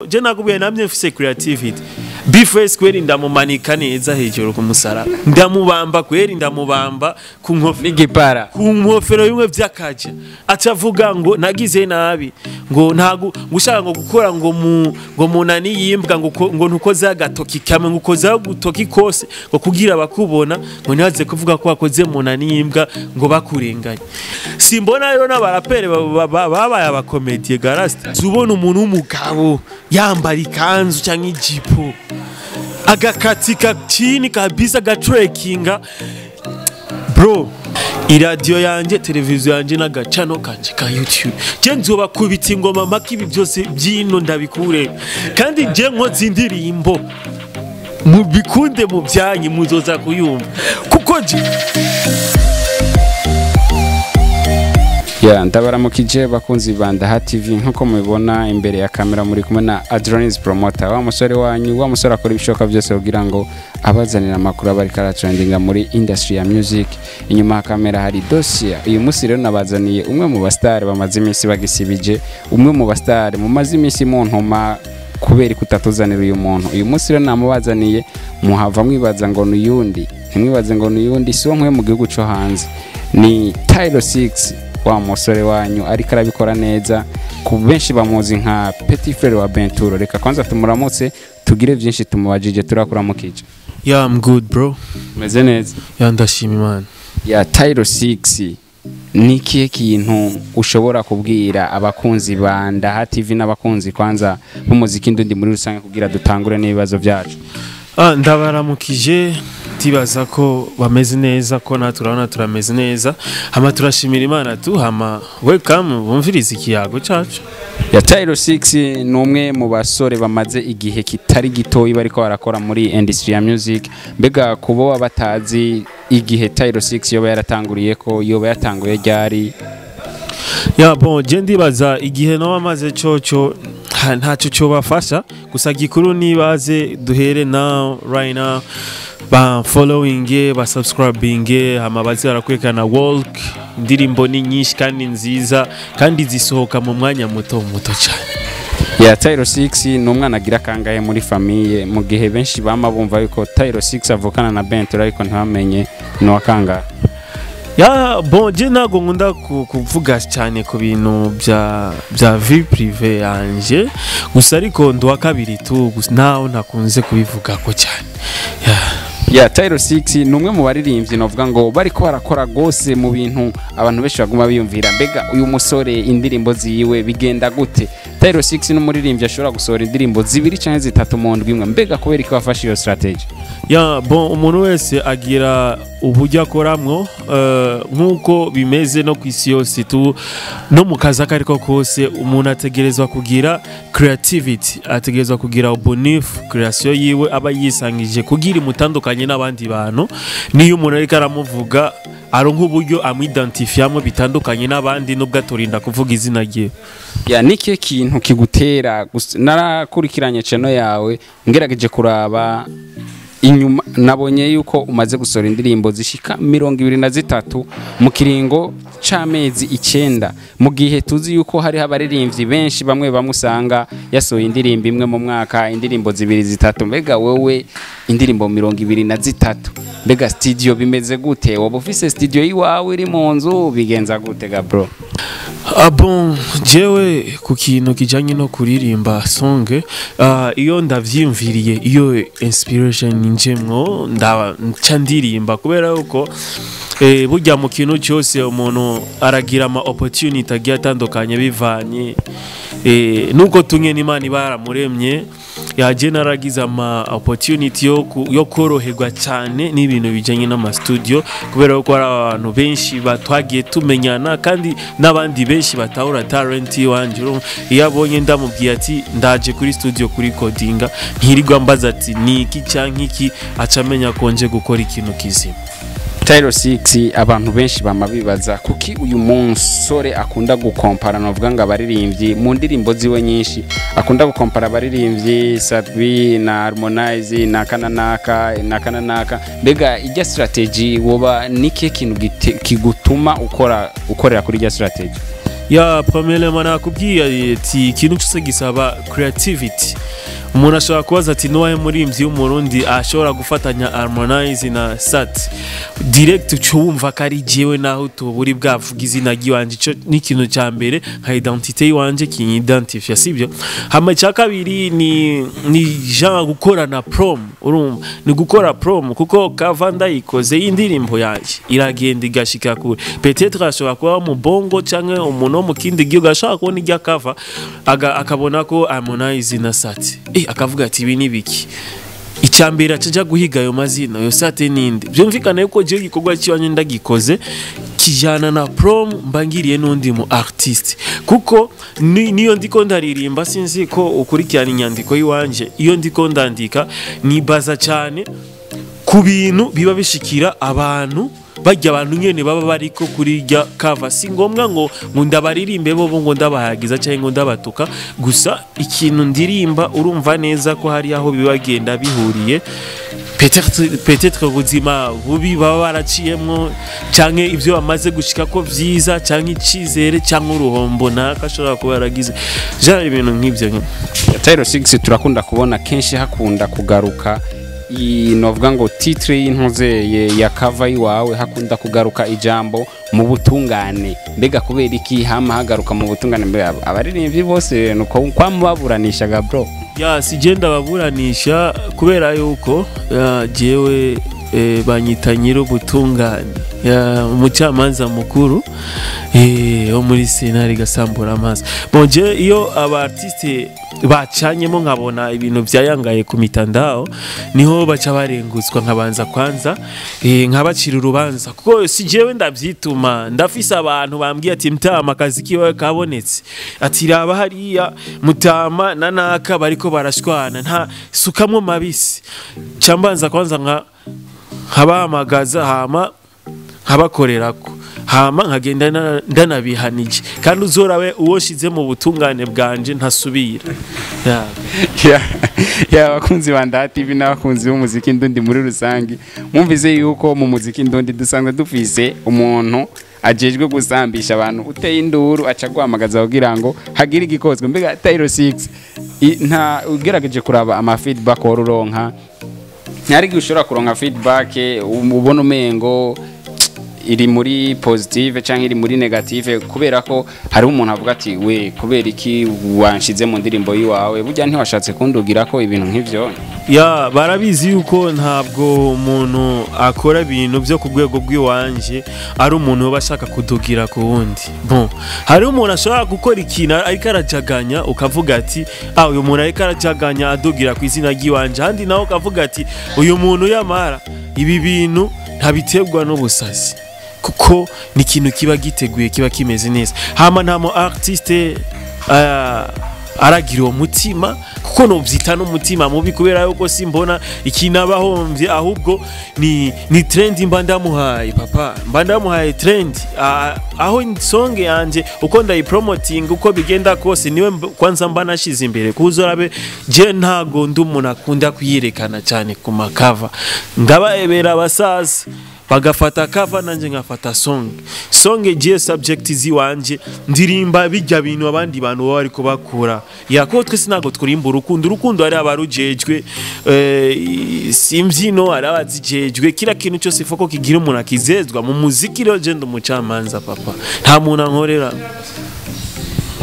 Je nakubuye namye mfise creativity Bface kweri ndamumanika neza hejuru ku musara ndamubamba kweri ndamubamba ku nkofero n'igipara ku nkofero yumwe vyakaje acavuga ngo nagize nabi ngo ntago gushaka ngo gukora ngo munani yimbwa ngo ntukoze agatoki kamwe ngo ukoze gutoki kose ngo kugira bakubona ngo ntihaze kuvuga ko wakoze munani yimbwa ngo bakurenganye simbona rero n'abarapere babaye abakomedie garasta zubona umuntu w'umugabo yambara ikanzu cyangwa ijipo agakatika chini kabisa gatrekinga bro iradio yanje televiziyo yanje n'agacano kanje ka YouTube je nzoba kubita ingoma makibi byose byino ndabikure kandi je nkoze indirimbo mu bikunde mu byanyi muzoza kuyumva kuko je ndabaramukije bakunzi banda TV nkuko mubibona imbere ya kamera muri kumwe na Adronis Promoter wa musore wanyu wa musore akora ibishoka byose kugira ngo abazanira amakuru abari karatrendinga muri industry ya music. Inyuma ya kamera hari dossier uyu musi rero nabazaniye umwe mu bastar bamaze iminsi bagisibije, umwe mu bastar mu mazi iminsi mu ntoma kubera kutatuzanira uyu muntu. Uyu musi rero namubazaniye muhava mwibaza ngo nuyundi ntimwibaze ngo nuyundi so nkwe mu gihugu cyo hanze ni Tyler 6 wa musore wanyu ariko arabikora neza ku benshi bamuzi nka Petit Frere wa Benturo. Reka kwanza tumuramutse tugire byinshi tumubajije turakuramukije. Yeah, I'm good bro. Meze neza. Yeah, ndashima Imana. Yeah, Tyler 6 nikiye kintu ushobora kubwira abakunzi banda TV n'abakunzi kwanza b'umuziki ndundi muri rusange kugira dutangure n'ibibazo byacu? Ndabaramukije tibaza ko bameze neza ko naturabona turameze neza hama turashimira Imana tu hama welcome bumviriza ikiyago cacu. Ya Tyler 6 numwe mu basore bamaze igihe kitari gitoyi bariko barakora muri industry ya music. Mbega kubo batazi igihe Tyler 6 yoba yaratanguriye ko yoba yatanguye ryari? Ya bon je ndibaza igihe no bamaze coco ntaco cyo bafasha gusa gikuru nibaze duhere now right now ba following ba subscribing hama bazi barakwekana walk indirimbo ni nyinshi kandi nziza kandi zisohoka mu mwanya muto cyane. Ya Tyler 6 numwana agira kangahe muri famille mu gihe benshi bama bumva yuko Tyler 6 avukana na Benturo ariko ntibamenye no akanga. Ya bon je nago nkunda kuvuga cyane ku bintu bya vie privée yanje gusa ariko ndo wakabiri tu naho nakunze kubivuga ko cyane. Ya Tyler 6 numwe mu baririmbyi novuga ngo bariko barakora gose mu bintu abantu benshi baguma biyumvira mbega uyu musore indirimbo ziyiwe bigenda gute? Tyler 6 n'umuririmbyi ashobora gusohora indirimbo zibiri cyangwa zitatu mu ndwi imwe mbega kubera ko bafashe iyo strategy? Ya bon umuntu wese agira ubujya akoramwo nkuko bimeze no kwisi yose tu no mu kazi akariko kose umuntu ategerezwa kugira creativity, ategerezwa kugira ubunif creation yiwe aba yisangije kugira imutandukanye n'abandi bantu. Niyo umuntu ariko aramuvuga aronka uburyo amidentifiamo bitandukanye n'abandi nubwo atorinda kuvuga izina rye. Ya niki kintu kigutera narakurikiranye channel yawe ngerageje kuraba inyuma nabonye yuko umaze gusora indirimbo zishika 23 mu kiringo c'amezi 9 mu gihe tuzi yuko hari abaririmbyi benshi bamwe bamusanga yasohoye indirimbo imwe mu mwaka indirimbo zibiri zitatu. Mbega wewe indirimbo 23 mbega studio bimeze gute? Waba ufise studio yiwawe iri mu nzu bigenza gute ga bro? Bon jewe ku kintu kijanye no kuririmba song iyo ndavyimviriye iyo inspiration ninjemwo nca ndirimba kubera uko burya mu kintu cyose umuntu aragira ama opportunity agiye atandukanye bivanye nuko tunye n'Imana baramuremye yaje naragize ama opportunity yo koroherwa cyane n'ibintu bijanye n'ama studio kubera uko ari abantu benshi batwagiye tumenyana kandi n'abandi benshi batahura talent wanje yabonye ndamubwiye ati ndaje kuri studio kuri codinga ntirirwa mbaza ati niki canke iki acamenya konje gukora ikintu kizima. Tyler 6 abantu benshi bamabibaza kuki uyu musore akunda gukompara novuga ngo abaririmbyi mu ndirimbo ziwe nyinshi akunda gukompara abaririmbyi Sadwi na Harmonize na kananaka mbega ijya strategy woba niki kintu kigutuma ukorera kuri ijya strategy? ya premièrement nakubwiye ati ikintu cyose gisaba creativity. Umuntu ashobora kubaza ati nuwahe murimbyi w'umurundi ashobora gufatanya Harmonize na Sat direct ucumva kari jewe naho tuburi bwavuga izina giwanje cyo n'ikintu cya mbere nka identité yiwanje kinyidentifia sibyo. Hama cya kabiri ni genre gukora na prom, urumva ni gukora prom kuko kavanda ikoze indirimbo yanje iragenda igashika kure, peut-être ashobora kuba mu bongo canke umuntu mu kindi gihugu ashaka kubona ijya kava akabona ko Harmonize na Sat akavuga ati ibi nibiki icyambere acaja guhiga ayo mazina yo Sate ninde. Byumvikana yuko je gikorwa cyanye ndagikoze kijana na prom mbangiriye n'undi mu artiste kuko niyo ndiko ndaririmba sinzi ko ukurikirana inyandiko yiwanje iyo ndiko ndandika nibaza cyane ku bintu biba bishikira abantu bajya abantu nyene baba bariko kuri rya cover. Si ngombwa ngo ndabaririmbe bo ngo ndabahagiza cyangwa ngo ndabatuka gusa ikintu ndirimba urumva neza ko hari aho bibagenda bihuriye, peut-être ubuzima bubi baba baraciyemwo cyangwa ibyo bamaze gushika ko vyiza cyangwa icizere cyangwa uruhombo nakashobora kuba yaragize jana ibintu nk'ibyo nyine. Tyro 6 turakunda kubona kenshi hakunda kugaruka novuga ngo titre y'intuze ya cover yiwawe hakunda kugaruka ijambo mu butungane. Mbega kubera iki hama hagaruka mu butungane? Mbega abaririmbyi bose nuko kwamubaburanishaga bro? Ya sigenda baburanisha kubera yuko jewe banyita nyiro butungane ya umucamanza mukuru wo muri senari gasambura amazi. Bonje iyo aba artiste bacanyemo nkabona ibintu byayangaye ku mitandao niho baca barenguzwa nkabanza kwanza nkabacira urubanza kuko si jewe ndabyituma ndafise abantu bambwiye ati Mtama akazi kiwe kabonetse ati raba hariya Mutama na Naka bariko barashwana nta sukamwe mabisi cambanza kwanza nkabahamagaza hama nkabakorerako hama nkagenda ndanabihanije kandi uzorawe uwoshize mu butungane bwanje ntasubira. Ya bakunzi banda TV n'abakunzi b'umuziki ndundi muri rusangi mumvize yuko mu muziki ndundi dusanga dufise umuntu ajejwe gusambisha abantu uteye induru aca guhamagaza kugira ngo hagire igikozwe. Mbega Tyro 6 nta ugerageje kuraba ama feedback woruronka ntari gushora kuronka feedback ubona umengo iri muri positive cyangwa iri muri negative kubera ko hari umuntu avuga ati we kubera iki wanshize mu ndirimbo yiwawe burya ntiwashatse kundugira ko ibintu nk'ivyo? Ya barabizi yuko ntabwo umuntu akora ibintu byo ku rwego rw'iwanje ari umuntu bashaka kudugira ku wundi. Bon hari umuntu ashobora gukora ikintu ariko arajaganya ukavuga ati uyu muntu ariko arajaganya adugira ku izina ry'iwanje handi nawe ukavuga ati uyu muntu yamara ibi bintu ntabiterwa n'ubusazi kuko ni ikintu kiba giteguye kiba kimeze neza. Hama ntamo artiste aragira umutima kuko no byita n'umutima mubi kubera yuko simbona ikinabahombye ahubwo ni trend mbandamuhaye papa mbandamuhaye trend aho song yanje uko ndayipromoting uko bigenda kose niwe kwanza mbanashize imbere kuzorabe je ntago ndumuntu akunda kuyirekana cyane ku makava ndabaebera abasaza bagafata cover nanje ngafata song je subject ziwanje ndirimba bijya bintu abandi bantu bari ko bakura yako twese nago tkurimba urukundo ari abarujejwe simbyino ari abazijejwe kila kintu cyose foko kigira umuntu akizezwa mu muziki rero je ndumucamanza papa nta muntu ankorera.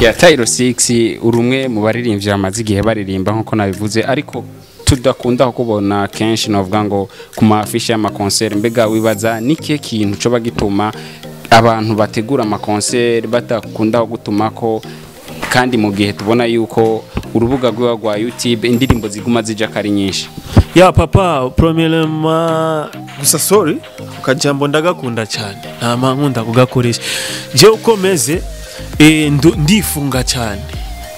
Ya Tyro 6 urumwe mu baririmbyi amazi gihe baririmba nko nabivuze ariko tudakunda kubona kenshi novuga ngo ku mafishi y'ama concert. Mbega wibaza nike kintu cyo bagituma abantu bategura ama concert batakunda gutuma ko kandi mu gihe tubona yuko urubuga rwa YouTube indirimbo ziguma zija kari nyinshi? Ya papa premièrement gusa sorry ukajambo ndagakunda cyane nta mankunda kugakoresha je ukomeze ndifunga cyane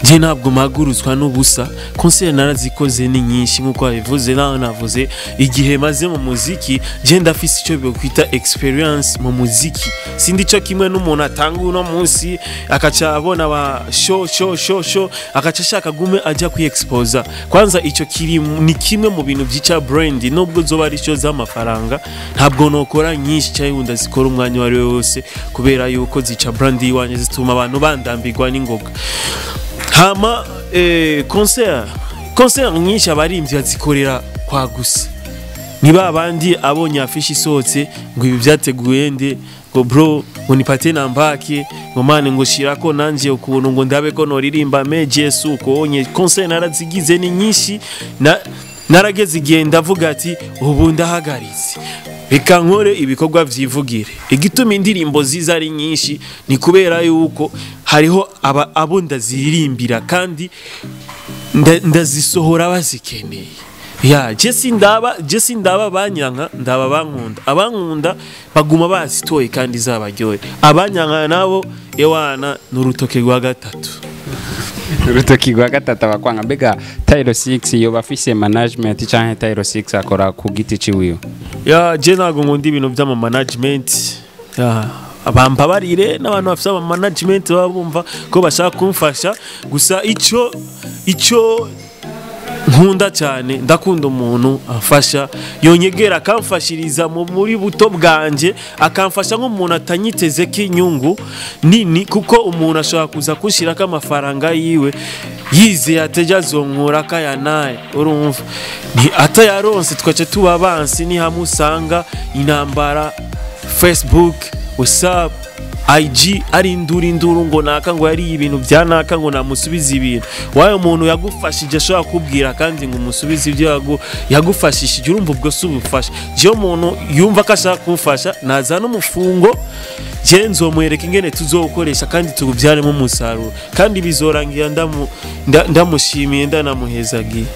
je ntabwo maguruzwa n'ubusa. Concert narazikoze ni nyinshi nkuko babivuze, naho navuze igihe maze mu muziki je ndafise icyo byokwita experience mu muziki. Sindi cyo kimwe n'umuntu atanga uno munsi akaca abona ba show akaca ashaka gume ajya kwiexposa. Kwanza icyo kiri ni kimwe mu bintu byica brand, nubwo zoba ari cyo z'amafaranga ntabwo nokora nyinshi cyangwa ndazikora umwanya wari wose kubera yuko zica brand yiwanye zituma abantu bandambirwa n'ingoga. Hama concert nyinshi abarimvyi bazikorera kwa gusa. Niba abandi abonye afishi isohotse ngo ibi byateguye nde ngo bro ngo nipate nambake ngo mane ngo shirako nanje ukuntu ngo ndabe ko noririmba meje suko onye. Concert narazigize ni nyinshi narageze igihe ndavuga ati ubu ndahagaritse reka nkore ibikorwa vyivugire. Igituma indirimbo ziza ari nyinshi ni kubera yuko hariho abo ndazirimbira kandi ndazisohora bazikeneye. Ya Jesse ndaba banyanka ndaba bankunda. Abankunda baguma basitoye kandi zabaryoye. Abanyanka nabo ewana n'urutoke rwa gatatu. Urutoki rwa gatatu abakwanga. Mbega Tyro 6 yo bafise management canke Tyro 6 akora ku giti ciwiwe? Ya je nago ngundi ibintu by'ama management. Ya abamba barire n'abantu bafise ama management babumva ko bashaka kumfasha. Gusa ico nkunda cyane ndakunda umuntu afasha yonyegera akamfashiriza muri buto bwanje, akamfasha nk'umuntu atanyiteze k'inyungu nini, kuko umuntu ashobora kuza kushiraka amafaranga yiwe yize ateja zonkura kayanaye. Urumva ni atayaronse twace tuba bansi ni hamusanga intambara Facebook, WhatsApp, IG ari induru ngo naka ngo yari ibintu byanaka ngo namusubiza ibintu. Wayo umuntu yagufashije ashobora kubwira kandi ngo umusubize ibyo yagufashishije, urumva ubwo subufasha. Je umuntu yumva ko ashaka kumfasha naza n'umufungo je nzomwereka ingene tuzokoresha kandi tugubyaremo umusaruro kandi bizorangira ndamushimiye ndanamuhezagiye.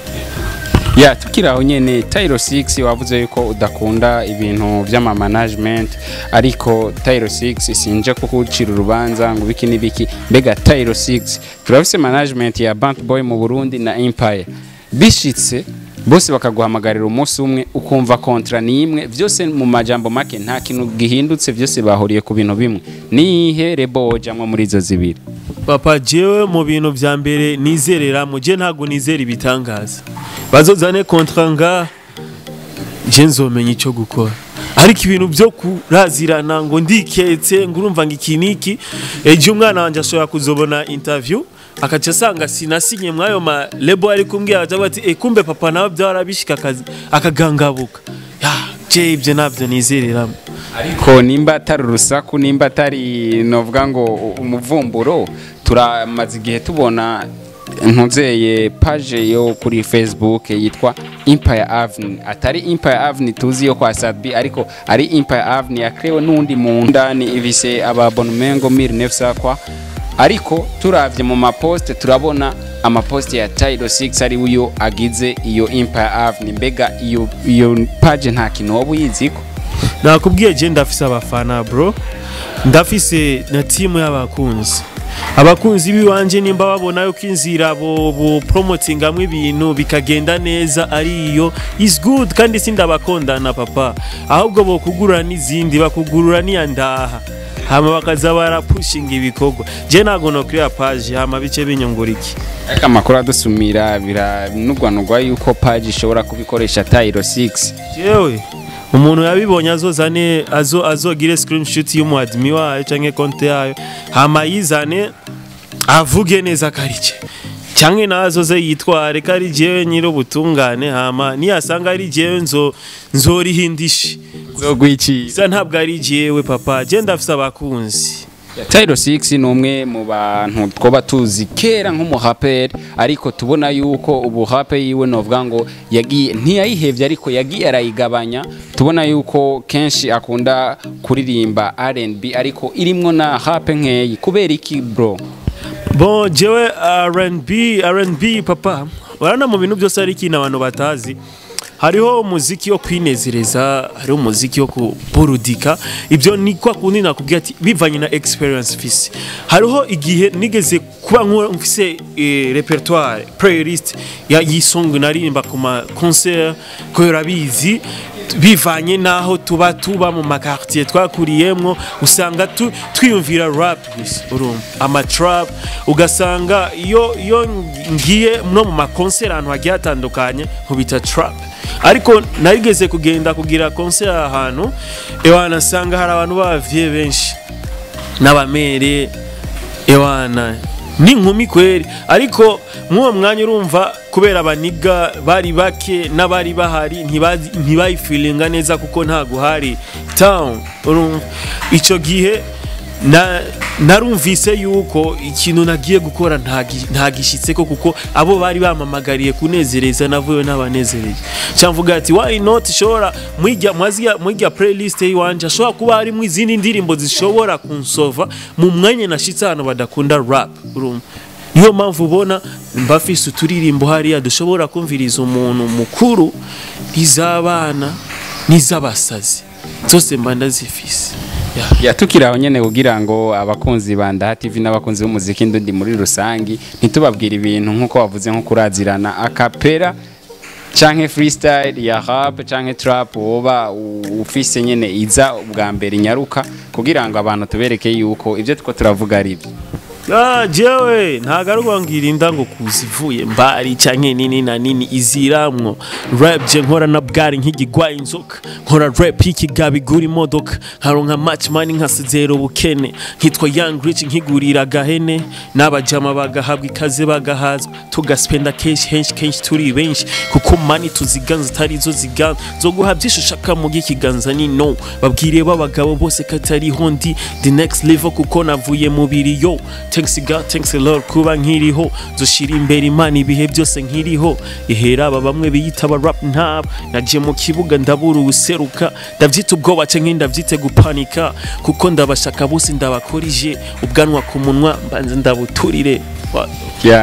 Ya tukiraho nyene Tyro 6 wavuze yuko udakunda ibintu by'ama management, ariko Tyro 6 sinje kukucira urubanza ngo biki nibiki. Mbega Tyro 6 turafise management ya Band Boy mu Burundi na Empire, bishitse bose bakaguhamagarira umunsi umwe ukumva kontra ni imwe, byose mu majambo make nta kintu gihindutse, byose bahuriye ku bintu bimwe. Nihe rebo jamwe muri izo zibiri? Papa jewe mu bintu vya mbere nizerera mu je ntago nizera ibitangaza. Bazozane kontra nga je nzomenya ico gukora. Ariko ibintu byo kurazirana ngo ndiketse ngo urumva ngo ikiniki eje umwana wanje ashobora kuzobona interview akaca asanga sinasinye mwayo ma lebo ari kumbwira ati kumbe papa nawe byarabishika akagangabuka. Ya je ibyo navyo nizerera. Ariko nimba atari urusaku, nimba atari novuga ngo umuvumburo, turamaze igihe tubona ntuzeye page yo kuri Facebook yitwa Empire Avenue. Atari Empire Avenue tuzi yo kwa Sadbi, ariko ari Empire Avenue yakrewe n'undi mu ndani ibise ababonumengo 1900 kwa. Ariko turavye mu maposte turabona amaposte ya Tyro 6 ari uyo agize iyo Empire Avenue. Mbega iyo page nta kintu wowe uyiziko? Nakubwiye je ndafise abafana bro, ndafise na team y'abakunzi. Abakunzi biwanje nimba babona yo kinzira bo promoting amwe ibintu bikagenda neza ari iyo is good, kandi sindabakondana papa, ahubwo bo kugurura n'izindi bakugurura niyandaha hama bakaza barapushing ibikorwa. Je nago no create page hama bice binyonguriki. Aka makuru adusumira biranugwanugwa yuko page ishobora kubikoresha Tyro 6. Jewe umuntu yabibonye azozane azogire screenshot y'umuadmi wayo canke konte yayo hama yizane avuge neza karice canke nazoze yitware kari jewe nyiro butungane, hama niyasanga ari jewe nzorihindisha zogwiciza ntabwo ari jewe papa. Je ndafise abakunzi. Tyro 6 numwe mu bantu twoba tuzi kera nk'umuhaperi, ariko tubona yuko ubu hape yiwe novuga ngo yagiye ntiyayihevye, ariko yagiye arayigabanya. Tubona yuko kenshi akunda kuririmba R&B ariko irimwo na hape nkeyi. Kubera iki bro? Bon jewe R&B papa warana mu bintu byose ari kintu abantu batazi. hariho umuziki wo kwinezereza, hariho umuziki wo kuburudika. Ibyo ni kwa kundi nakubwiye ati bivanye na experience fisi. Hariho igihe nigeze kuba mfise repertoire playlist ya yisong naririmba ku ma concert ko yarabizi bivanye naho tuba mu makartier twakuriyemwo, usanga twiyumvira rap gusa urumva ama trap, ugasanga iyo ngiye no mu makoncert ahantu hagiye atandukanye nkubita trap. Ariko narigeze kugenda kugira concert ahantu ewana sanga hari abantu bavye benshi n'abamere ewana ni nkumi kweri, ariko muwo mwanya urumva kubera abaniga bari bake n'abari bahari ntibayifilinga neza kuko nta guhari town urumva. Ico gihe narumvise yuko ikintu nagiye gukora nta gishitseko kuko abo bari bamamagariye kunezereza navuye n'abanezereye. Cyamvuga ati why not shora mwigya playlist yiwanje ashobora kuba hari mu izindi ndirimbo zishobora kunsova mu mwanya nashitse hano badakunda rap urumva. Niyo mpamvu ubona mbafise uturirimbo hariya dushobora kumviriza umuntu mukuru, izabana n'izabasazi zose mba ndazifise. Tukiraho nyene kugira ngo abakunzi banda TV n'abakunzi b'umuziki ndundi muri rusangi ntitubabwira ibintu nkuko wavuze nko kurazirana akapera canke freestyle ya rap canke trap woba ufise nyene iza ubwa mbere nyaruka kugira ngo abantu tubereke yuko ivyo tuko turavuga ari byo. Jewe ntagaruka ngirinda ngo kuzivuye mbari canke nini na nini iziramwo rap je nkora na bwari nk'igigwa inzoka, nkora rap ikigabi guri imodoka, nkaronka match money nkasezero bukene, nkitwa young rich nkigurira gahene n'abajama bagahabwa ikaze bagahazwa tugaspenda kenshi turi benshi kuko money tuziganza tari zo ziganza zo guhabyisha ushaka mu gikiganza ni no babwire babagabo bose katari hondi the next level kuko navuye mu biri yo. Thanks God, thanks a lot kuba nkiriho zoshira imbere Imana ibihe byose nkiriho. Ihera aba bamwe biyita ba rap ntab naje mu kibuga ndabura ubuseruka ndavyita ubwoba canke ndavyite gupanika kuko ndabashaka bose ndabakorije ubwanwa ku munwa mbanze ndabuturire.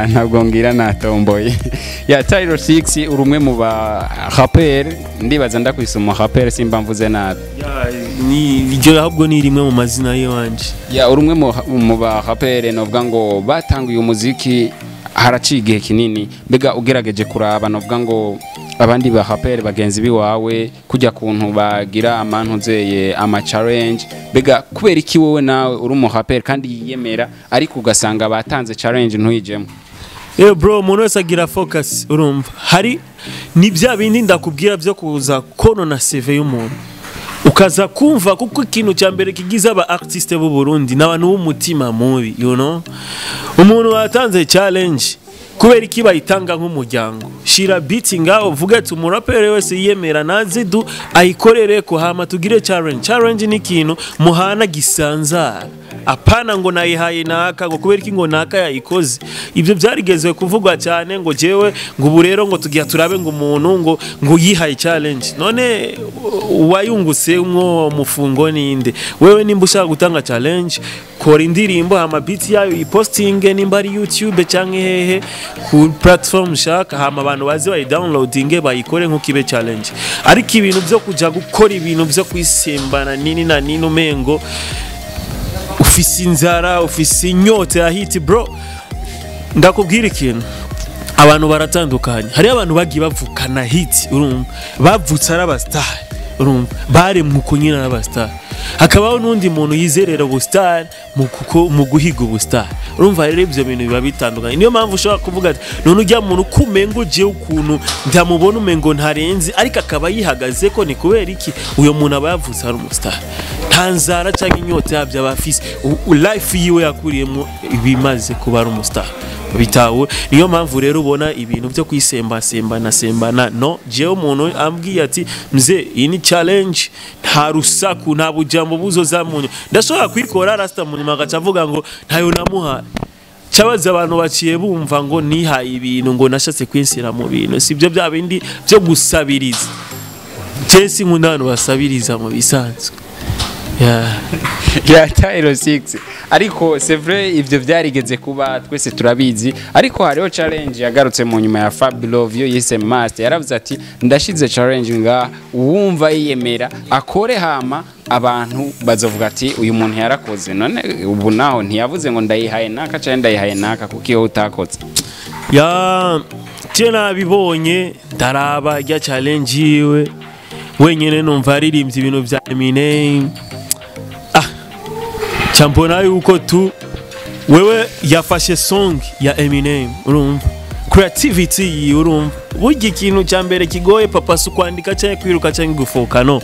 Ntabwo ngira natomboye Tyro 6 urumwe mu ba rapper ndibaza ndakwisoma rapper simba mvuze nabi ni iryo ahubwo ni rimwe mu mazina yanje urumwe mu ba rapper novuga ngo batanguye umuziki haraciye kinini mbega ugerageje kuraba novuga ngo abandi ba rapper bagenzi biwawe kujya kuntu bagira amantu zeye ama challenge mbega kubera iki wowe nawe uri mu rapper kandi yiyemera ariko ugasanga batanze challenge ntuyijemo? Bro umuntu wese agira focus urumva hari ni bya bindi ndakubwira byo kuza konona CV y'umuntu ukaza kumva kuko ikintu cya mbere kigiza aba artiste b'u Burundi n'abantu b'umutima mubi you know. Umuntu watanze challenge kubera iki bayitanga nk'umuryango shira beat ngaho uvuga ati umurapere wese yiyemera naze du ayikorere ko hama tugire challenge ni kintu muhana gisanzara apana ngo nayihaye naka ngo kubera iki ngo naka yayikoze. Ibyo byarigezwe kuvugwa cyane ngo jewe ngo ubu rero ngo tugiye turabe ngo umuntu ngo yihaye challenge none wayunguse umwo mufungo ninde wewe nimba ushaka gutanga challenge kora indirimbo hama beat yayo ipostinge nimba ari YouTube canke hehe ku platform shaka hama abantu bazi bayi downloadinge bayikore nko kibe challenge. Ariko ibintu byo kuja gukora ibintu byo kwisembana nini na nini umengo ufise inzara ufise inyota ya hit bro. Ndakubwira ikintu abantu baratandukanye, hari abantu bagiye bavukana hit urumva bavutse ari abastar urumva bare mu kunyina n'abastar, hakabaho n'undi muntu yizerera ubustar mu guhiga ubustar urumva rero ibyo bintu biba bitandukanye. Niyo mpamvu ushobora kuvuga ati none ujya muntu kumengo je ukuntu ndamubona umengo ntarenzi ariko akaba yihagaze ko ni kubera iki uyo muntu aba yavutse ari umustar ntanzara cyangwa inyota yabyo abafise life yiwe yakuriyemo ibimaze kuba ari umustar bitawe. Niyo mpamvu rero ubona ibintu byo kwisembana no jewe umuntu ambwiye ati mze iyi ni challenge nta rusaku nta bujambo buzo zamunyo ndashobora kwikora rasta munyuma gacavuga ngo ntayo namuha cyabaza abantu baciye bumva ngo nihaye ibintu ngo nashatse kwinsira mu bintu sibyo bya bindi byo gusabiriza Chelsea nk'undano basabiriza mu bisanzwe ya Tyro 6 ariko c'est vrai ivyo vyarigeze kuba twese turabizi ariko hariho challenge yagarutse mu nyuma ya Fabio yise master yaravuze ati ndashize challenge nga wumva yiyemera akore hama abantu bazovuga ati uyu muntu yarakoze none ubu naho ntiyavuze ngo ndayihaye naka cyane ndayihaye naka kuko utakoze tena bibonye ndaraba ya challenge yiwe wenyene numva aririmbye ibintu vya Eminem champona yuko tu wewe yafashe song ya Eminem urumva creativity yi urumva burya ikintu cya mbere kigoye papa su kwandika cyangwa kwiruka cyangwa gufoka no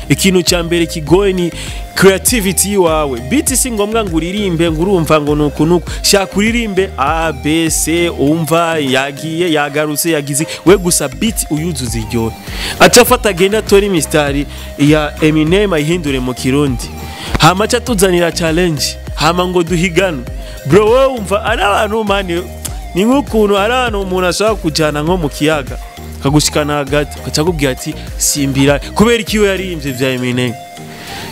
ikintu cya mbere kigoye ni creativity wawe beat si ngombwa ngo uririmbe ngo urumva ngo nuko shaka uririmbe a b c umva yagiye yagarutse yagize we gusa beat uyuzuza iryo atafata genda tori mistari ya Eminem ayihindure mu kirundi hama cha tuzanira challenge hama ngo duhigana bro we umva ari abantu mani ni nk'ukuntu ari abantu umuntu ashaka kujana nko mu kiyaga kagushikana hagati akakubwira ati simbira kubera ikiwe yaririmbye vya Eminem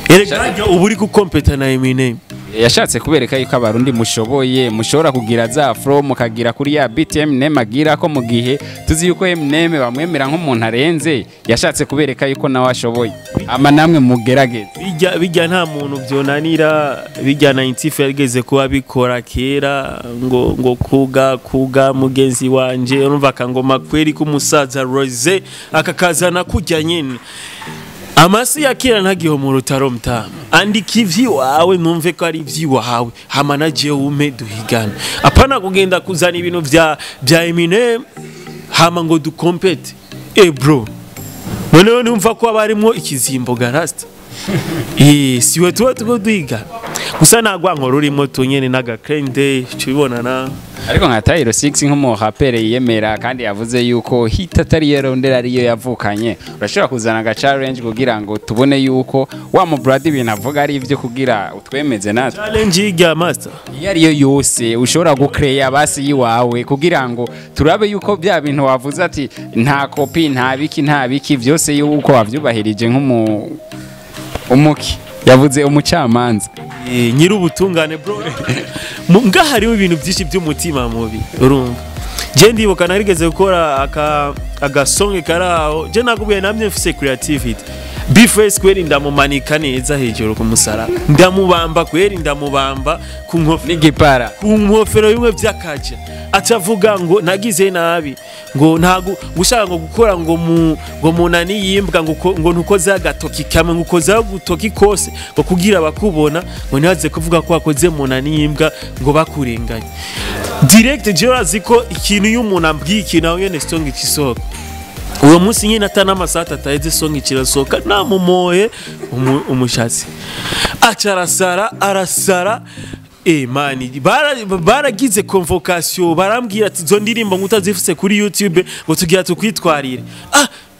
erega ubu uri gukompeta na Eminem yashatse kubereka yuko abarundi mushoboye mushobora kugira za flow mukagira kuri ya beat Eminem agira ko mu gihe tuzi yuko Eminem bamwemera nk'umuntu arenze yashatse kubereka yuko nawe ashoboye ama namwe mugerageze bijya nta muntu byonanira bijya 90 yarigeze kuba bikora kera ngo kuga mugenzi wanje urumva kangoma kweri kumusaza Rose akakazana kujya nyine amasi yakira ntagiho mu rutaro mtama andika ivyiwawe numve ko ari ivyiwawe hama naje ume duhigana apana kugenda kuzana ibintu vya Eminem hama ngo du compete bro none numva ko abarimo ikizimbo garasta siwe tuba duhiga gusa nagwa nkoro urimo tunyene naga crende cyubona na ariko nka Tyro 6 nk'umu rapper yemera kandi yavuze yuko hit atari yarondera ariyo yavukanye urashobora kuzana ga challenge kugira ngo tubone yuko wa mu brother ibintu avuga ari ivyo kugira utwemeze natwe challenge ya master yariyo yose ushobora gucreate basi yiwawe kugira ngo turabe yuko bya bintu wavuze ati nta copy nta biki byose yuko wavyubahirije nk'umu umuki yavuze umucamanza nyiri ubutungane bro nga hariho ibintu byinshi by'umutima mubi urumva je ndibuka narigeze gukora aga song karaho je nakubwiye namye mfise creativity bifes kweri ndamumanika neza hejuru ku musara ndamubamba kweri ndamubamba ku nkofero n'igipara ku nkofero yumwe byakaje atavuga ngo nagize nabi ngo ntago gushaka ngo gukora ngo munani yimbwa ngo ntukoze agatoki kamwe ngo ukoze gutoki kose ngo kugira bakubona ngo ntihaze kuvuga ko wakoze munani yimbwa ngo bakurenganye direct je raziko ikintu y'umuntu ambwiki nawe yene song ikisoka uwo munsi nyine atanamasata ataheze song ikirasoka namumoye umushatsi arasara mani baragize convocation barambwira ati zo ndirimbo ngutazifuse kuri YouTube ngo tugira tukwitwarire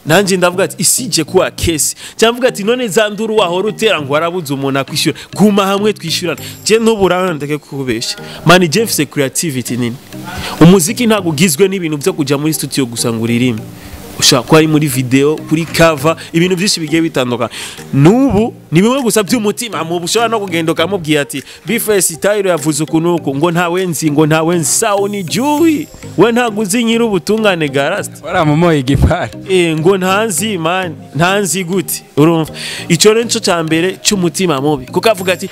nanje ndavuga ati isije kuwa case cyamvuga ati none zanduru wahora utera ngo warabuze umuntu akwishura kuma hamwe twishyurana je n'uburana ndeke kubesha mani je mfise creativity nini umuziki ntago gizwe n'ibintu byo kuja muri studio gusa ngo uririmbe ushaka ko ari muri video kuri cover ibintu byinshi bigiye bitandukana nubu ni bimwe gusa by'umutima mu bushobora no kugendoka mubwiye ati bifesi Tyro yavuze ukunuko ngo nta wenzi sawo ni juyi we ntaguzi nyiri ubutungane garasta waramumoye igipara ngo ntanzi man ntanzi gute urumva ico renco cyambere cy'umutima mubi kuko avuga ati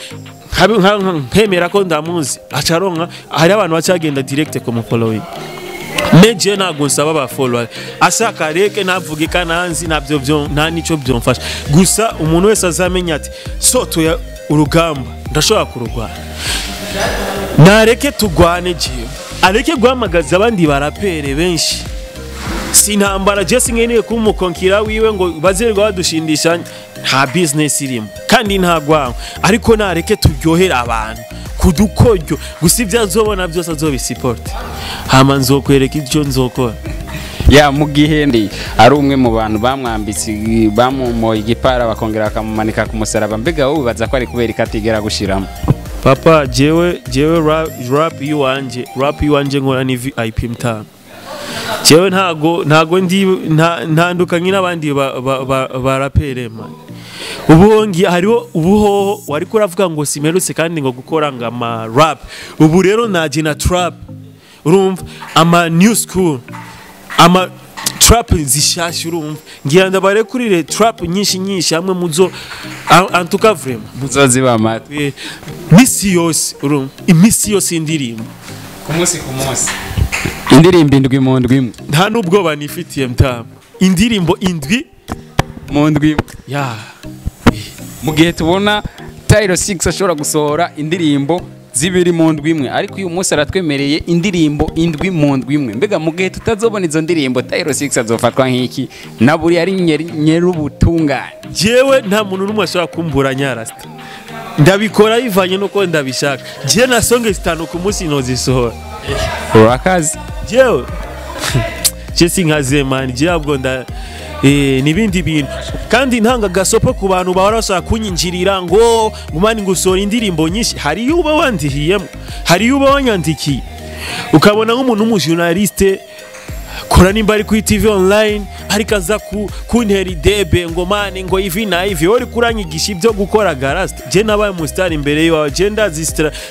nkemera ko ndamuzi acaronka hari abantu bacagenda direct ko mu following meje nago nsaba ba follower ashaka reke navuge kananzi nabyo byo nta nico byomfasha gusa umuntu wese azamenya ati soto ya urugamba ndashobora kurugwana nareke tugwane jiyo areke guhamagaza abandi barapere benshi sinambara je singeneye kumukonkira wiwe ngo bazerwa badushindisha nta business irimo kandi nta gwango ariko nareke turyohera abantu kudukoryo gusa ibyo azobona byose azobisupport hama nzokwereka icyo nzokora ya mugihe ndi ari umwe mu bantu bamwambitse bamumoye igipara bakongera bakamumanika ku musaraba mbega wowe baza ko ari kubera ikatigera gushiramo papa jewe rap yuwanje nkora ni VIP mtama jewe ntago ndi ntandukanye n'abandi barapere man ubongi hariho ubuho wari kuravuga ngo simerutse kandi ngo gukora ngo ama rap ubu rero naje na trap urumva ama new school ama trap zishasha urumva ngira ndabarekurire trap nyinshi hamwe muzo antuka vraiment muzoziba amata misi yose urumva imisi yose indirimbo ku munsi indirimbo indwi mu ndwi imwe nta nubwo banifitiye mtama indirimbo indwi mu ndwi imwe ya mu gihe tubona Tyro 6 ashobora gusohora indirimbo zibiri mu ndwi imwe ariko uyu munsi aratwemereye indirimbo indwi mu ndwi imwe mbega mu gihe tutazobona izo ndirimbo Tyro 6 azofatwa nk'iki na buri ari nyerubutungane jewe nta muntu numwe ashobora kumbura nyarasta ndabikora bivanye nuko ndabishaka je na songe zitanu ku munsi nozisohora urakazi jewe je sinkaze man je abwo nda nibindi bintu kandi ntanga gasopo ku bantu bahora bashaka kunyinjirira ngo ngumani ngusora indirimbo nyinshi hari yuba wandihiyemo hari yuba wanyandikiye ukabona nk'umuntu w'umujournaliste kora nimba ari ku TV online ariko aza kuntera idebe ngo mani ngo ivi na ivi uri kuranyigisha ibyo gukora garasta je nabaye mu star imbere yawe agenda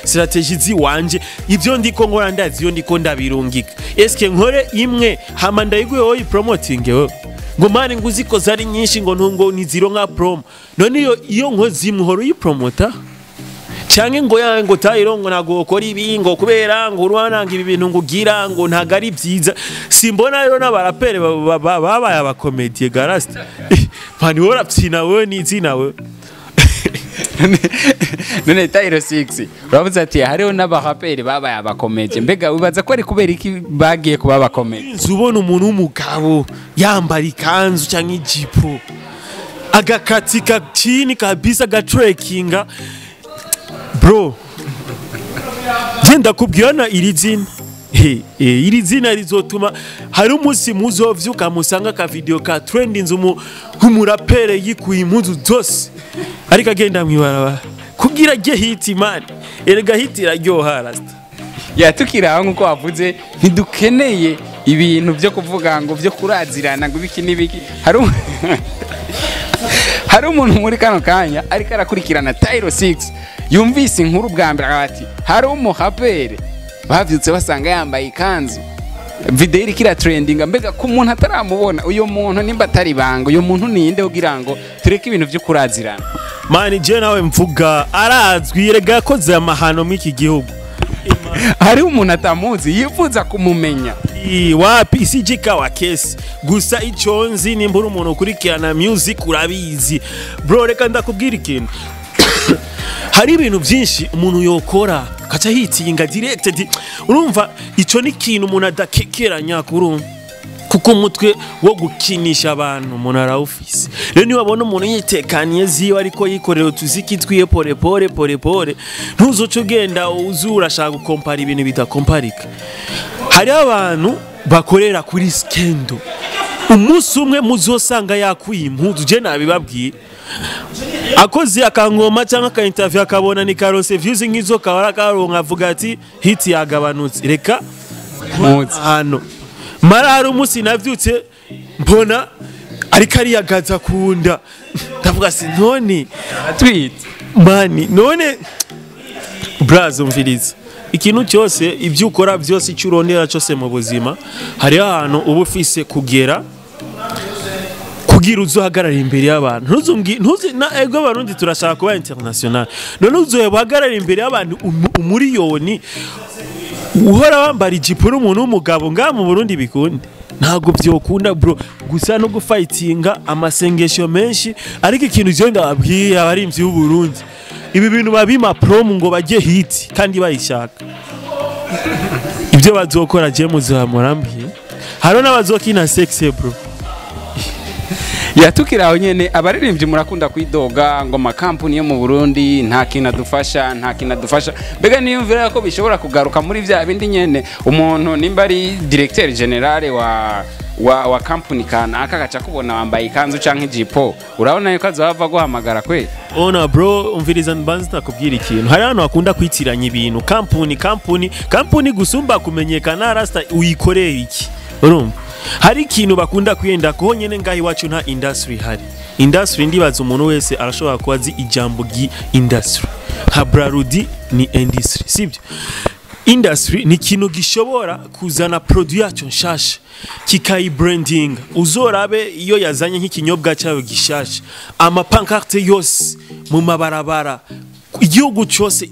strategy ziwanje ibyo ndiko nkora ndazi yo ndiko ndabirungika eske nkore imwe hama ndayiguye oyi promoting yo ngo mani nguziko zari nyinshi ngo ntungo niziro nka promo none iyo nkozi muhoro yipromota canke ngo yango Tyro ngo nago ukora ibi ngo kubera ngo urwananga ibi bintu ngugira ngo ntagari byiza simbona rero n'abarapere babaye abakomedie garasta mani wora psina we n'izina we none Tyro 6 uravuze ati hariho n'abarapere babaye abakomedie mbega wibaza ko ari kubera iki bagiye kuba abakomedie ubona umuntu w'umugabo yambara ikanzu canke ijipo agakatika chini kabisa gatrekinga bro genda kubwirana iri zina iri zina rizotuma hari umunsi muzovyuka musanga ka video ka trending nk'umurapere yikuye impuzu zose ariko agenda mwibarabara kugira ge hit man erega hit iraryoha rasta yatukira nkuko wavuze ntidukeneye ibintu byo kuvuga ngo byo kurazirana ngo biki nibiki hari umuntu muri kano kanya ariko arakurikirana Tyro 6 yumvise inkuru bwa mbere ati hari umuhapere bavyutse basanga yambaye ikanzu video iri kira trending mbega ku muntu ataramubona uyo muntu nimba atari banga uyo muntu ninde ugira ngo tureke ibintu byo kurazirana mani je nawe mvuga arazwi erega yakoze amahano mw'iki gihugu hari umuntu atamuzi yifuza kumumenya wapi sijika wa kesi gusa iconzi nimbura umuntu ukurikirana music urabizi bro reka ndakubwira ikintu hari ibintu byinshi umuntu yokora kaca hitinga directed urumva ico ni kintu umuntu adakekeranya kurumva kuko umutwe wo gukinisha abantu umuntu arawufise rero ni wabona umuntu yitekaniye ziwe ariko yikorera utuziki twiye pore pore ntuzoce ugenda uzura shaka gukompara ibintu bidakomparika hari abantu bakorera kuri skendo umunsi umwe muzosanga yakuye impuzu je nabibabwiye akoze akangoma cyangwa ka interview akabona ni karose views nkizo kawara karonka avuga ati hit yagabanutse reka hano mararo umusi navyutse mbona ariko ari yagaza kunda ndavuga si none tweet mani none brazo mviriza ikintu cyose ibyo ukora byose cyurondera cyose mu buzima hari ahantu uba ufise kugera kugira uzohagarara imbere y'abantu ntuzi na ego barundi turashaka kuba international none uzohagarara imbere y'abantu umuriyoni uhora wambara ijipo n'umuntu w'umugabo nga mu Burundi bikunde ntago byokunda bro gusa no gufightinga amasengesho menshi ariko ikintu cyo ndababwiye abarimvyi b'u Burundi ibi bintu babima promo ngo bajye hit kandi bayishaka ibyo bazokora je muzamurambiye haro n'abazokina sexe bro yatukiraho nyene abaririmbyi murakunda kwidoga ngo makampuni yo mu Burundi nta kintu adufasha mbega niyumvira ko bishobora kugaruka muri vya bindi nyene umuntu nimba ari directeur general wa company kana akagaca kubona wambaye ikanzu canke jipo urabona yuko azava guhamagara kwe ona bro umviriza mbanza takubwira ikintu hari hano akunda kwitiranya ibintu company gusumba kumenyekana rasta uyikoreye iki urumva hari ikintu bakunda kwiyenda ko nyene ngahi wacu nta industry hari. Industry ndibaza umuntu wese arashobora kuba azi ijambo gi industry. Ha Brarudi ni industry, sibyo? Industry ni kintu gishobora kuzana produit yacu nshasha kikayi branding. Uzorabe iyo yazanye nk'ikinyobwa cyawe gishasha, ama pancarte yose mu mabarabara, igihugu cyose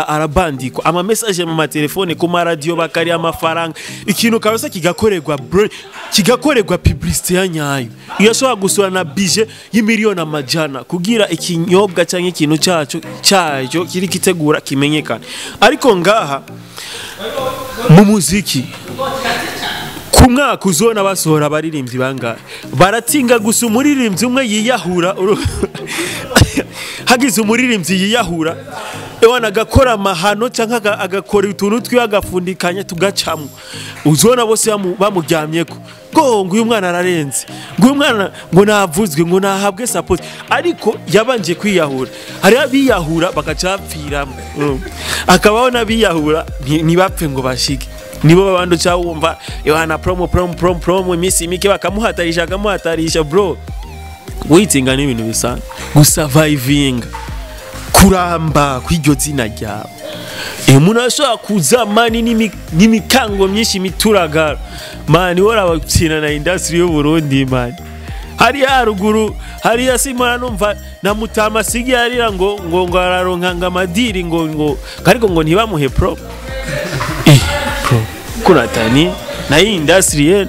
arabandiko, ama message mu matelefone, ku radio bakari amafaranga, ikintu kabisa kigakorerwa publicité ya nyayo. Yashobora gusura na budget y'imiliyoni amajana kugira ikinyobwa cyangwa ikintu cyacu kiri kitegura kimenyekana. Ariko ngaha mu muziki ku mwaka uzona basohora abaririmbyi bangahe, baratinga gusa umuririmbyi umwe yiyahura hagize umuririmbyi yiyahura ewana agakora amahano cyangwa agakora utuntu tw'agafundikanya tugacamwe, uzona bose bamuryamyeko ngo uyu mwana ararenze, ngo uyu mwana ngo navuzwe, ngo nahabwe support. Ariko yabanje kwiyahura, hari abiyahura bakacapfira, akabaho nabiyahura ntibapfe ngo bashike, nibo babando cyawumva yohana promo imisi mike bakamuhatarisha bro. Witinga ni ibintu bisa gusurviving, kuramba kw'iryo zina ryawe. Umuntu ashobora kuza mani n'imikango myinshi mituragara mani, wora bakina na industry y'u Burundi mani. Hari haruguru hari yasimana numva na Mutama sigi yarira ngo araronka amadiri ngo ariko ngo ntibamuhe pro kuratani na industry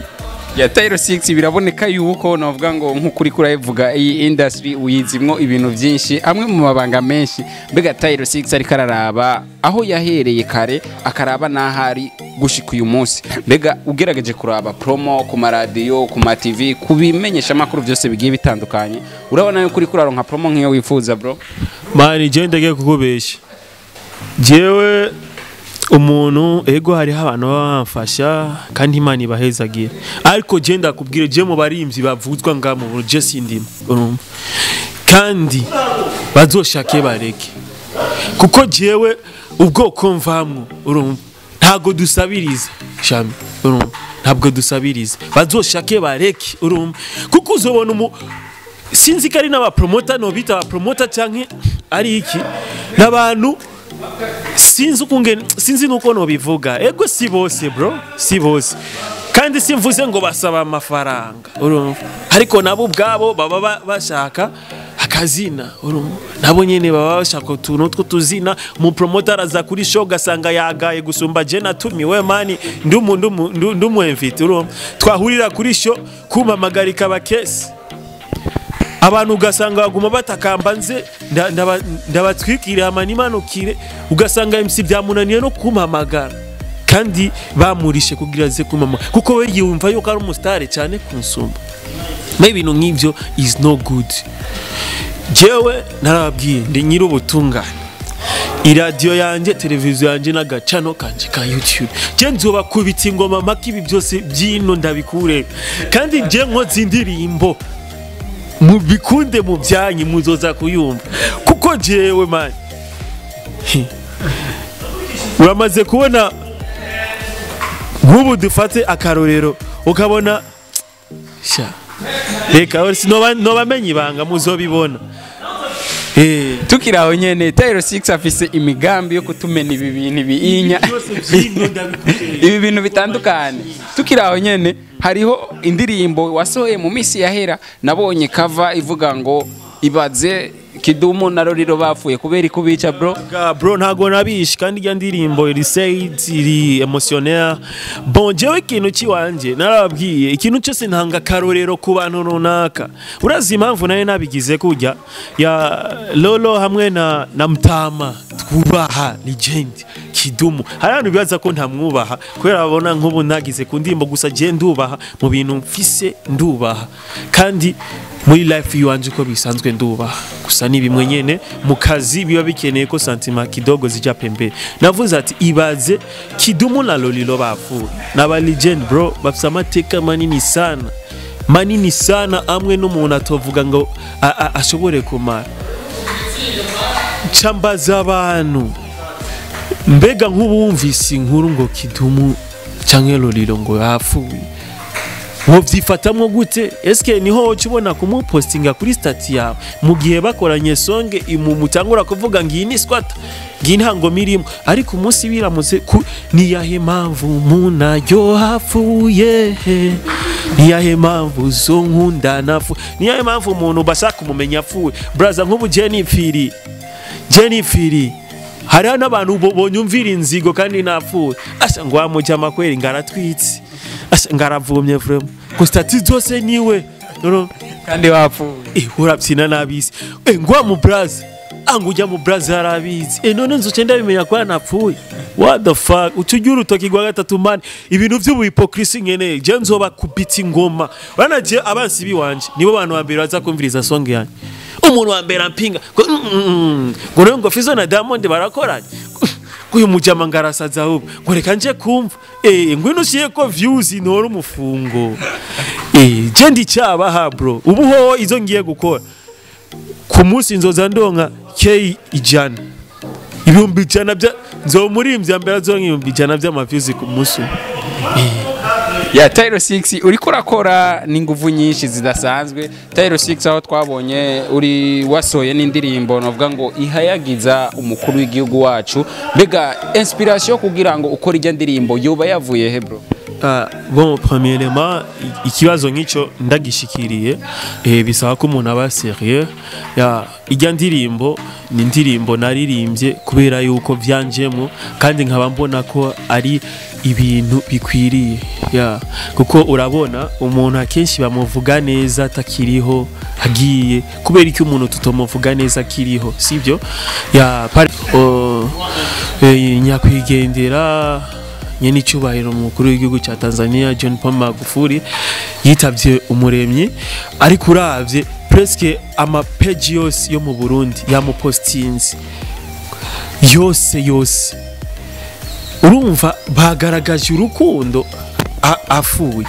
ya Tyro 6 biraboneka yuko navuga ngo nk'ukuri kurayivuga iyi industry uyizimwo ibintu byinshi, amwe mu mabanga menshi. Mbega Tyro 6 ari kararaba aho yahereye kare akaraba nahari gushika uyu munsi, mbega ugerageje kuraba promo ku radio, ku ma TV, kubimenyesha makuru byose bigiye bitandukanye, urabona yuko kuri kuraronka promo nk'iyo wifuza bro? Mani je ndege kukubesha jewe umuntu ego hari abantu bamfasha kandi Imana ibahezagiye, ariko je ndakubwire je mu barimvyi bavuzwa ngamo je sindimo, kandi bazoshake bareke, kuko jewe ubwoko mvamwo ntago dusabiriza shami, ntabwo dusabiriza, bazoshake bareke kuko uzobona sinzi kari n'aba promoter no bita aba promoter canke ari iki n'abantu sinzi nuko no bivuga, ego si bose bro, si bose, kandi simvuze ngo basaba amafaranga, ariko nabo ubwabo baba bashaka akazina, nabo nyene baba bashaka utuntu tw'utuzina. Mu promoter aza kuri show gasanga yagaye gusumba je natumiwe mani, ndumu invite, twahurira kuri show kumamagarika bakesi, abantu ugasanga baguma batakamba nze ndabatwikira amanimanukire, ugasanga MC byamunaniye no kumpamagara kandi bamurishe kugira ze kumama, kuko we yumva yuko ari umustare cyane kunsumba. Maybe no ngivyo is no good. Jewe narababwiye ndi nyiri ubutungane, iradio yanje, televiziyo yanje n'agacano kanje ka YouTube, je nzoba kubita ingoma maka ibi byose byino ndabikure, kandi je nkoze indirimbo mubikunde mu byanyi muzoza kuyumva, kuko jewe mani uramaze kubona nk'ubu dufate akarorero ukabona sha reka nobamenye ibanga muzobibona. Tukiraho nyene Tyro 6 afise imigambi yo kutumena ibi bintu biinya ibi bintu bitandukanye. Tukiraho nyene hariho indirimbo wasohoye mu misi yahera, nabonye cover ivuga ngo ibaze Kidumu na Lolilo bapfuye kubera ikubica bro. Bro ntago nabishi, kandi ya ndirimbo iri said iri emotionnaire. Bon jewe ikintu kiwanje narababwiye ikintu cyose ntanga karorero ku bantu runaka, urazi impamvu nayo nabigize kujya ya Lolo hamwe na Mutama twubaha legend Kidumu. Hari abantu bibaza ko ntamwubaha kubera babona nk'ubu nagize ku ndimbo gusa, je ndubaha mu bintu mfise, ndubaha kandi muri life yuanje ko bisanzwe ndubaha, gusa ni bimwe nyene mu kazi biba bikeneye ko santima kidogo zijya pembere. Navuze ati ibaze Kidumu na Lolilo bapfuye n'aba legend bro, bafite amateka manini sana amwe n'umuntu atovuga ngo ashobore kumara. Chambaza abantu, mbega nk'ubumvise inkuru ngo Kidumu canke Lolilo ngo yapfuye, wovyifatamwo gute eske niho ukibona kumupostinga kuri stati yawe mu gihe bakoranye songe mutangura kuvuga ngini squat ngini hango mirimo ariko umunsi biramutse niyahe mpamvu munaryo hapfuye niyahe mpamvu zo nkunda nafu niyahe mpamvu umuntu bashaka kumumenya apfuye brother nk'ubu Jennifer hari n'abantu bonyumvira inzigo kandi napfuye asha ngo amujama kweri ngaratwitse asha ngaravumye vraiment ko stati zose niwe kandi wapfuye urapsina nabisi ngo mu brother angujya mu brother arabizi none nzocenda bimenya ko napfuye what the fuck utugira utoki gwa gatatu man ibintu by'ubuhypocrisy ngene je nzoba kubita ingoma banaje abansi biwanje nibo bantu bambere baza kumviriza song yanjye umuntu wa mbere ampinga ngo ngo Fizo na Diamond barakoranye uyu mujama ngarasaza ahubwo ngo reka nje kumva ngwino usiye ko views intora umufungo je ndi cyabaha bro ubu ho izo ngiye gukora ku munsi nzoza ndonka K ijana ibihumbi ijana bya nzomurimbya mbere zonka ibihumbi ijana by'amaviews ku munsi ya Tyro 6 uriko urakora n'inguvu nyinshi zidasanzwe. Tyro 6 aho twabonye uri wasoye n'indirimbo novuga ngo ihayagiza umukuru w'igihugu wacu, mbega inspiration kugira ngo ukora ijya ndirimbo yoba yavuye he bro? Bon, premièrement, ikibazo nk'icyo ndagishikiriye bisaba ko umuntu aba sérieux. Ijya ndirimbo ni indirimbo naririmbye kubera yuko byanjemo kandi nkaba mbona ko ari ibintu bikwiriye kuko urabona umuntu akenshi bamuvuga neza atakiriho agiye kubera iki umuntu tutomuvuga neza akiriho sibyo nyakwigendera nyene icyubahiro umukuru w'igihugu cya Tanzania John Pombe Magufuli yitavye umuremyi, ariko uravye presque ama page yose yo mu Burundi yamupostinze yose urumva bagaragaje urukundo afuwe.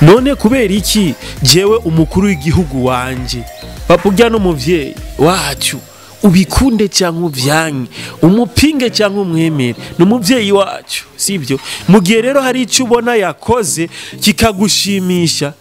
None kubera iki jewe umukuru w'igihugu wanje bapujya no muvyeyi wacu ubikunde cyangwa uvyanke umupinge cyangwa umwemere n'umuvyeyi wacu sibyo? Mu gihe rero hari icyo ubona yakoze kikagushimisha,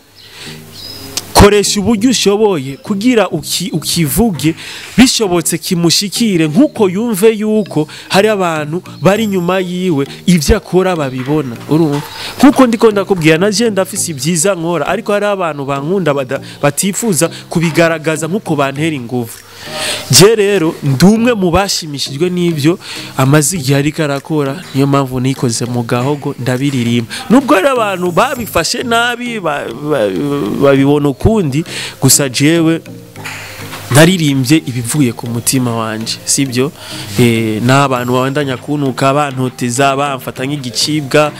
koresha uburyo ushoboye kugira ukivuge bishobotse kimushikire nkuko yumve yuko hari abantu bari nyuma yiwe ivyo akora babibona. Urumva nkuko ndiko ndakubwira naje ndafise ibyiza nkora, ariko hari abantu bankunda batifuza kubigaragaza nkuko bantera inguvu. Je rero ndumwe mu bashimishijwe n'ivyo amazi yari karakora, niyo mpamvu nikoze mu gahogo ndabiririmba, nubwo ari abantu babifashe nabi babibona ukundi, gusa jewe naririmbye ibivuye ku mutima wanje sibyo? N'abantu babandanya kunuka bantoteza bamfata nk'igicibwa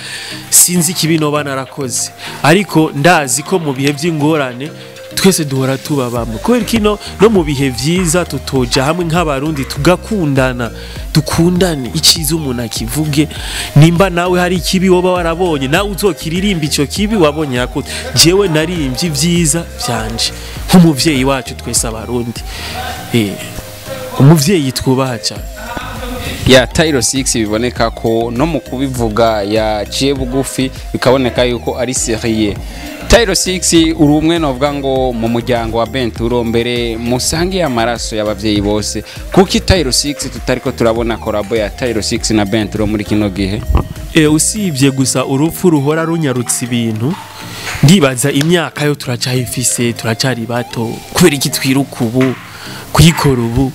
sinzi kibino banarakoze, ariko ndazi ko mu bihe by'ingorane twese duhora tubabamo, kubera kino no mu bihe vyiza tutoja hamwe nk'abarundi tugakundana, dukundane iciza umuntu akivuge. Nimba nawe hari ikibi woba warabonye nawe uzokiririmba ico kibi wabonye yako. Jewe naririmbye vyiza byanje nk'umuvyeyi wacu twese abarundi, umuvyeyi twubaha cyane. Ya Tyro 6 biboneka ko no mu kubivuga yaciye bugufi bikaboneka yuko ari serieux. Tyro 6 uri umwe novuga ngo mu muryango wa Benturo mbere musangiye amaraso y'abavyeyi bose, kuki Tyro 6 tutariko turabona collabo ya Tyro 6 na Benturo muri kino gihe? Usibye gusa urupfu ruhora runyarutse ibintu, ndibaza imyaka yo turacayifise, turacari bato, kubera iki twiruka ubu kuyikora ubu?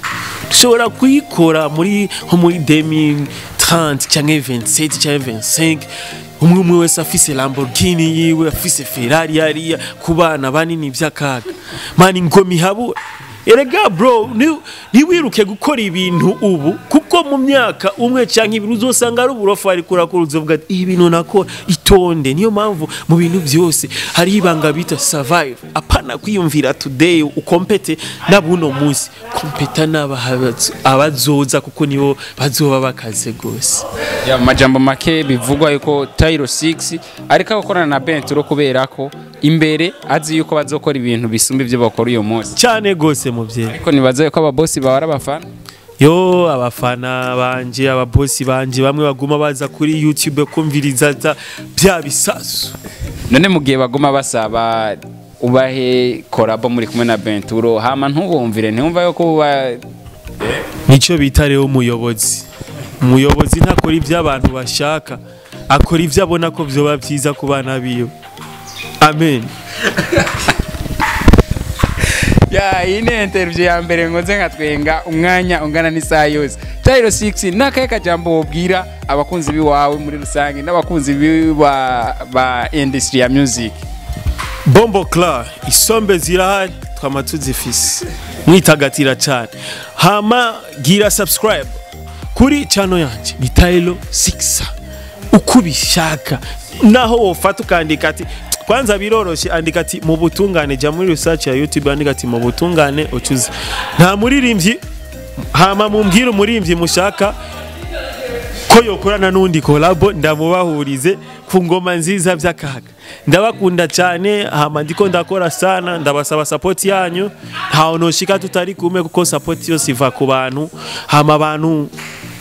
Dushobora kuyikora muri 2030 cyangwa 27 cyangwa 25, umwe wese afise Lamborghini yiwe, afise Ferrari yariya, kubana banini by'akaga mani ngomi habu. Erega bro niwiruke gukora ibintu ubu, kuko mu myaka umwe cyangwa ibintu uzosanga ari uburofa ari kurakora, uzovuga ibintu nakora itonde. Niyo mpamvu mu bintu byose hari ibanga bita survive, apana kwiyumvira today ukompete nabuno munsi, kompeta abazoza kuko nibo bazoba bakaze gose. Ya majambo make bivugwa yuko Tyro 6 ariko gukorana na Benturo kubera ko imbere azi yuko bazokora ibintu bisumba ivyo bakora uyo munsi cyane gose muvye. Ariko nibaza yuko ababosi bawara abafana abafana banje, ababosi banje bamwe baguma baza kuri YouTube kumviriza bya bisasu none mu gihe bagoma basaba ubahe korabo muri kumwe na Benturo hama ntubumvire ntumva yo kuba nicyo bita rero umuyobozi ntakora ibyo abantu bashaka akora ibyo abona ko byoba byiza ku bana biwe amen. Ya ine interview ya mbere ngoze nkatwenga umwanya ungana n'isaha yose. Tairo 6 nakaye kajambo wobwira abakunzi biwawe muri rusange n'abakunzi ba industry ya music. Bombo Clar isombe zirahari twama tuzifise mwitagatira cyane hama gira subscribe kuri channel yanje ni Tairo 6 ukubishaka naho wofata ukandika ati kwanza biroroshe andika ati mu butungane jya muri research ya YouTube andika ati mu butungane ucuze nta muririmbyi hama mumbwira umuririmbyi mushaka ko yokorana n'undi collabo ndamubahurize ku ngoma nziza by'akaga ndabakunda cyane hama ndiko ndakora sana ndabasaba support yanyu ntaho noshika tutari kume kuko support yose iva ku bantu hama abantu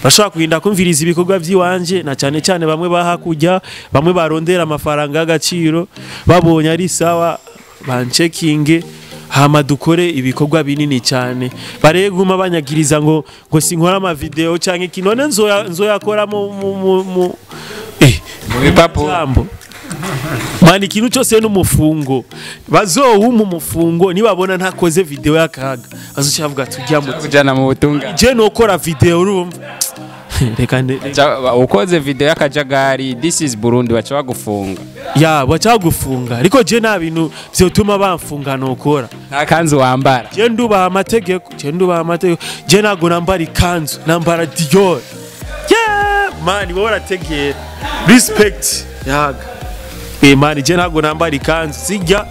bashaka kurinda kumviriza ibikorwa by'iwanje na cyane cyane bamwe bahakujya bamwe barondera amafaranga y'agaciro babonye ari sawa bancekinge hama dukore ibikorwa binini cyane bareguma banyagiriza ngo sinkora ama video cyangwa kinone nzoyakora mu bipapo mani ikintu cyose n'umufungo bazowuma umufungo nibabona ntakoze video y'akaga azocavuga tujya kujana mu butunga je nokora video urumva reka ukoze video y'akajagari this is Burundi bacha bagufunga ya bacha bagufunga ariko je nta bintu byotuma bamfunga nokora nta kanzu wambara je ndubaha amategeko je nago nambara ikanzu nambara Dior mani bora tegera respect yaga mani je nago nambara ikanzu sijya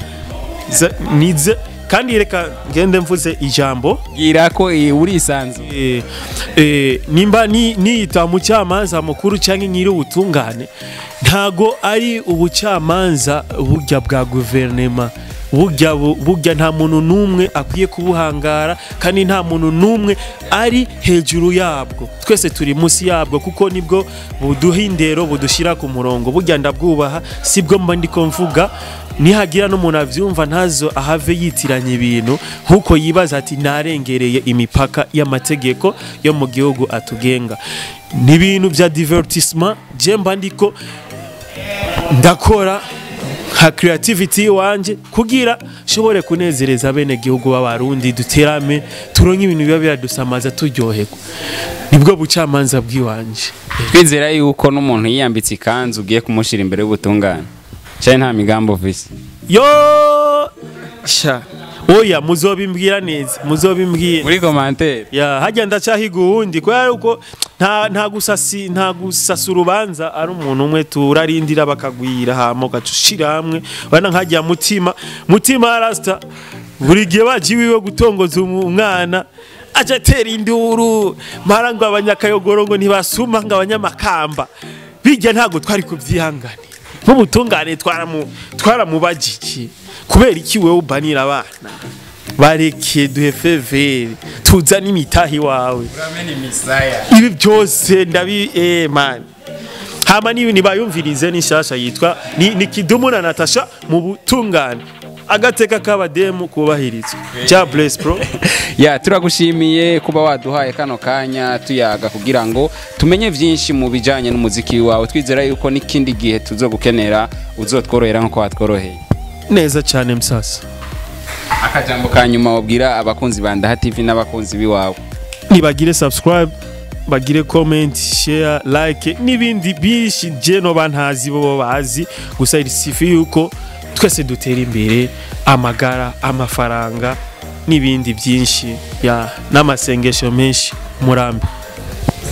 nize kandi reka ngende mvuze ijambo gira ko urisanzu nimba niyita mucamanza mukuru cyangwa nyiri ubutungane ntago ari ubucamanza burya bwa guverinema burya nta muntu numwe akwiye kubuhangara kandi nta muntu numwe ari hejuru yabwo twese turi munsi yabwo kuko nibwo buduhindero budushira ku murongo burya ndabwubaha sibwo mba ndiko mvuga nihagira n'umuntu avyumva ntazo ahave yitiranye ibintu nkuko yibaza ati narengereye imipaka y'amategeko yo mu gihugu atugenga ni ibintu bya divertissement je mba ndiko ndakora ha creativity wanje kugira shobore kunezereza bene gihugu b'abarundi duterame turonke ibintu biba biradusamaza turyoherwa nibwo bucamanza bw'iwanje twizera yuko n'umuntu yiyambitse ikanzu ugiye kumushira imbere y'ubutungane cyane nta migambo visi yo sha oya muzobimbwira neza muzobimbwira muri commentaire ya hajya ndacahiga uwundi kubera uko nta gusasa urubanza ari umuntu umwe turarindira bakagwira hama gacushira hamwe bana nkajya mutima rasta buri gihe bajiwiwe gutongoza umwana aje tera induru marangwa abanyakayogoro ngo ntibasuma ngo abanyamakamba bijya ntago twari kuvyihangana nk'ubutungane twaramubajiki kubera iki wewe ubanira abana bareke duhe fevere tuza n'imitahi wawe uramene misaya ibi byose ndabi man hama n'ibintu bayumvirize n'ishasha yitwa ni Kidumu na Natacha mu butungane agateka k'abademu kubahirizwa ja bless bro ya turagushimiye kuba waduhaye kano kanya tuyaga kugira ngo tumenye vyinshi mu bijanye n'umuziki wawe twizera yuko n'ikindi gihe tuzogukenera uzotworohera nko watworoheye neza cyane msasa akajambo kanyuma wabwira abakunzi ba Ndaha TV n'abakunzi biwawe nibagire subscribe bagire comment share like n'ibindi bishi je no bantazi bo bazi gusa irisifi yuko twese dutera imbere amagara amafaranga n'ibindi byinshi ya n'amasengesho menshi murambe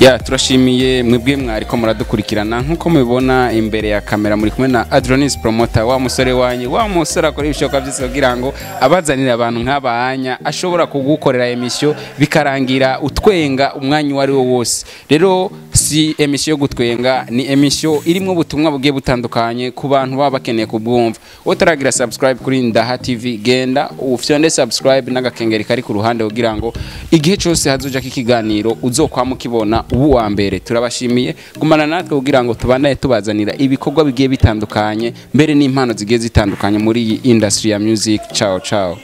ya turashimiye mwebwe mwariko muradukurikirana nkuko mubibona imbere ya kamera muri kumwe na Adronis Promoter wa musore wanyu wa musore akora ibishoka byose kugira ngo abazanira abantu nk'abahanya ashobora kugukorera emission bikarangira utwenga umwanya wari wo wose rero si emission yo gutwenga, ni emission irimo ubutumwa bugiye butandukanye ku bantu baba bakeneye kubwumva. Utaragira subscribe kuri Ndaha TV, genda ufyonde subscribe n'agakengeri kari ku ruhande kugira ngo igihe cyose hazoja kikiganiro uzokwama ukibona ubu wa mbere. Turabashimiye gumana natwe kugira ngo tubanaye tubazanira ibikorwa bigiye bitandukanye mbere n'impano zigiye zitandukanye muri iyi industry ya music. Ciao ciao.